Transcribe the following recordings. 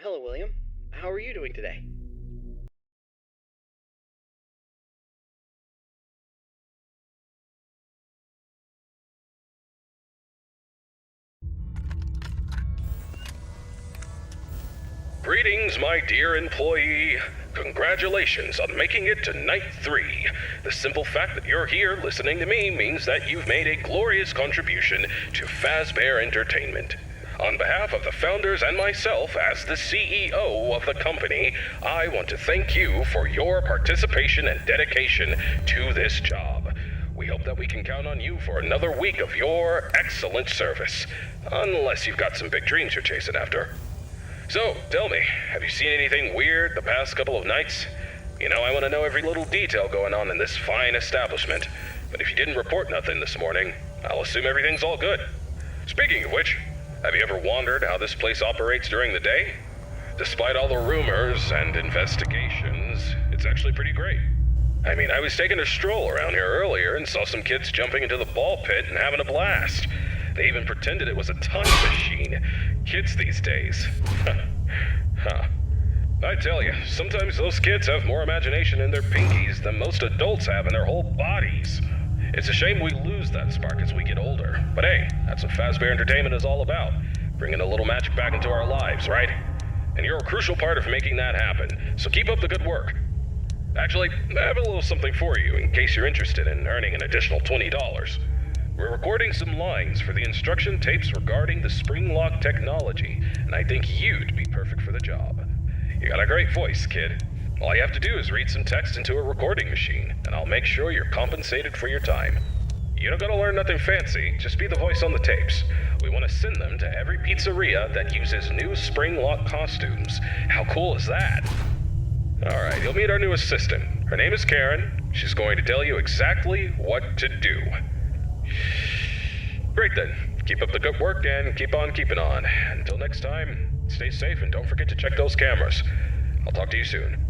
Hello, William. How are you doing today? Greetings, my dear employee. Congratulations on making it to night 3. The simple fact that you're here listening to me means that you've made a glorious contribution to Fazbear Entertainment. On behalf of the founders and myself as the CEO of the company, I want to thank you for your participation and dedication to this job. We hope that we can count on you for another week of your excellent service. Unless you've got some big dreams you're chasing after. So, tell me, have you seen anything weird the past couple of nights? You know, I want to know every little detail going on in this fine establishment. But if you didn't report nothing this morning, I'll assume everything's all good. Speaking of which, have you ever wondered how this place operates during the day? Despite all the rumors and investigations, it's actually pretty great. I mean, I was taking a stroll around here earlier and saw some kids jumping into the ball pit and having a blast. They even pretended it was a time machine. Kids these days. Huh. I tell you, sometimes those kids have more imagination in their pinkies than most adults have in their whole bodies. It's a shame we lose that spark as we get older. But hey, that's what Fazbear Entertainment is all about. Bringing a little magic back into our lives, right? And you're a crucial part of making that happen, so keep up the good work. Actually, I have a little something for you in case you're interested in earning an additional $20. We're recording some lines for the instruction tapes regarding the spring lock technology, and I think you'd be perfect for the job. You got a great voice, kid. All you have to do is read some text into a recording machine, and I'll make sure you're compensated for your time. You don't gotta learn nothing fancy, just be the voice on the tapes. We want to send them to every pizzeria that uses new spring lock costumes. How cool is that? Alright, you'll meet our new assistant. Her name is Karen. She's going to tell you exactly what to do. Great then. Keep up the good work and keep on keeping on. Until next time, stay safe and don't forget to check those cameras. I'll talk to you soon.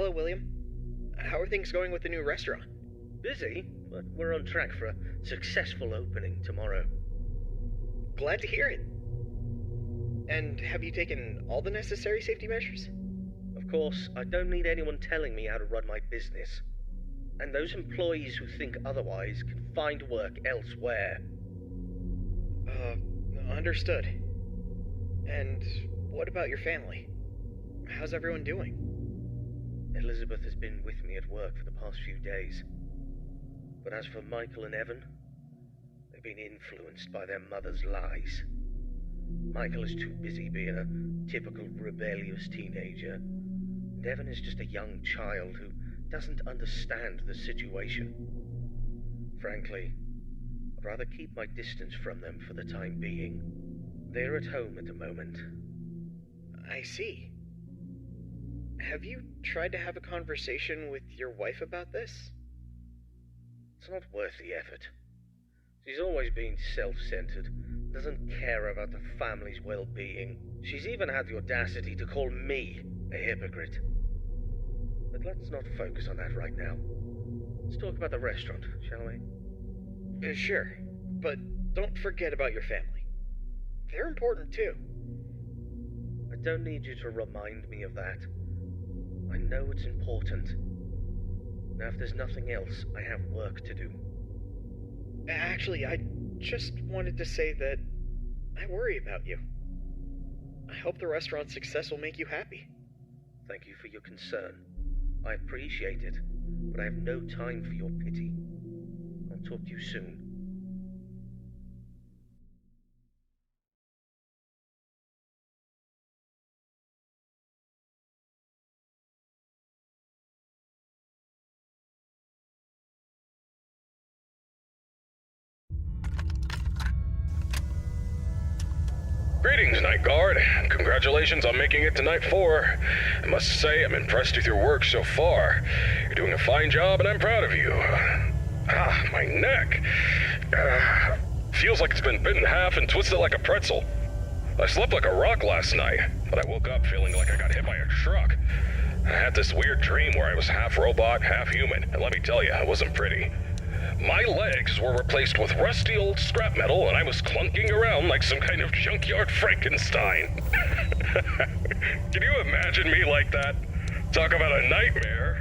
Hello, William. How are things going with the new restaurant? Busy, but we're on track for a successful opening tomorrow. Glad to hear it. And have you taken all the necessary safety measures? Of course, I don't need anyone telling me how to run my business. And those employees who think otherwise can find work elsewhere. Understood. And what about your family? How's everyone doing? Elizabeth has been with me at work for the past few days. But as for Michael and Evan, they've been influenced by their mother's lies. Michael is too busy being a typical rebellious teenager, and Evan is just a young child who doesn't understand the situation. Frankly, I'd rather keep my distance from them for the time being. They're at home at the moment. I see. Have you tried to have a conversation with your wife about this? It's not worth the effort. She's always been self-centered, doesn't care about the family's well-being. She's even had the audacity to call me a hypocrite. But let's not focus on that right now. Let's talk about the restaurant, shall we? Sure, but don't forget about your family. They're important too. I don't need you to remind me of that. I know it's important. Now, if there's nothing else, I have work to do. Actually, I just wanted to say that I worry about you. I hope the restaurant's success will make you happy. Thank you for your concern. I appreciate it, but I have no time for your pity. I'll talk to you soon. Greetings, Night Guard. Congratulations on making it to Night 4. I must say, I'm impressed with your work so far. You're doing a fine job, and I'm proud of you. My neck. Feels like it's been bitten in half and twisted like a pretzel. I slept like a rock last night, but I woke up feeling like I got hit by a truck. I had this weird dream where I was half robot, half human, and let me tell you, it wasn't pretty. My legs were replaced with rusty old scrap metal, and I was clunking around like some kind of junkyard Frankenstein. Can you imagine me like that? Talk about a nightmare.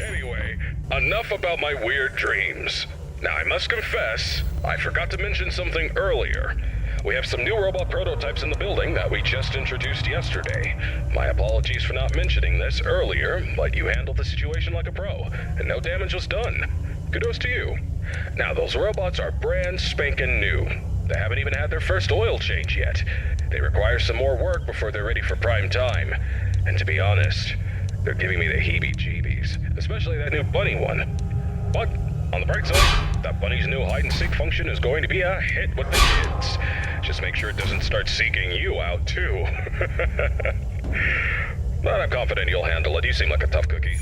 Anyway, enough about my weird dreams. Now, I must confess, I forgot to mention something earlier. We have some new robot prototypes in the building that we just introduced yesterday. My apologies for not mentioning this earlier, but you handled the situation like a pro, and no damage was done. Kudos to you. Now, those robots are brand spanking new. They haven't even had their first oil change yet. They require some more work before they're ready for prime time. And to be honest, they're giving me the heebie-jeebies, especially that new bunny one. But, on the bright side, that bunny's new hide-and-seek function is going to be a hit with the kids. Just make sure it doesn't start seeking you out, too. But I'm confident you'll handle it. You seem like a tough cookie.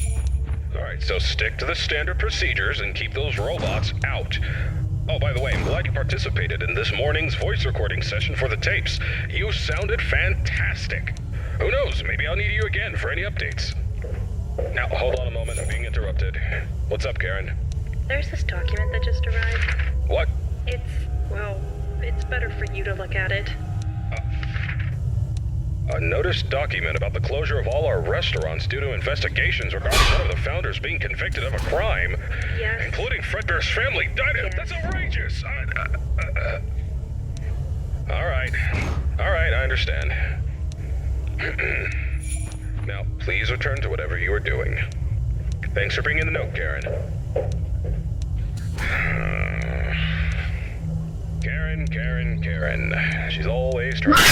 Alright, so stick to the standard procedures and keep those robots out. Oh, by the way, I'm glad you participated in this morning's voice recording session for the tapes. You sounded fantastic. Who knows, maybe I'll need you again for any updates. Now, hold on a moment, I'm being interrupted. What's up, Karen? There's this document that just arrived. What? It's better for you to look at it. A notice document about the closure of all our restaurants due to investigations regarding one of the founders being convicted of a crime. Yes. Including Fredbear's family. Yes. That's outrageous. All right, I understand. Now, please return to whatever you are doing. Thanks for bringing the note, Karen. Karen. She's always trying to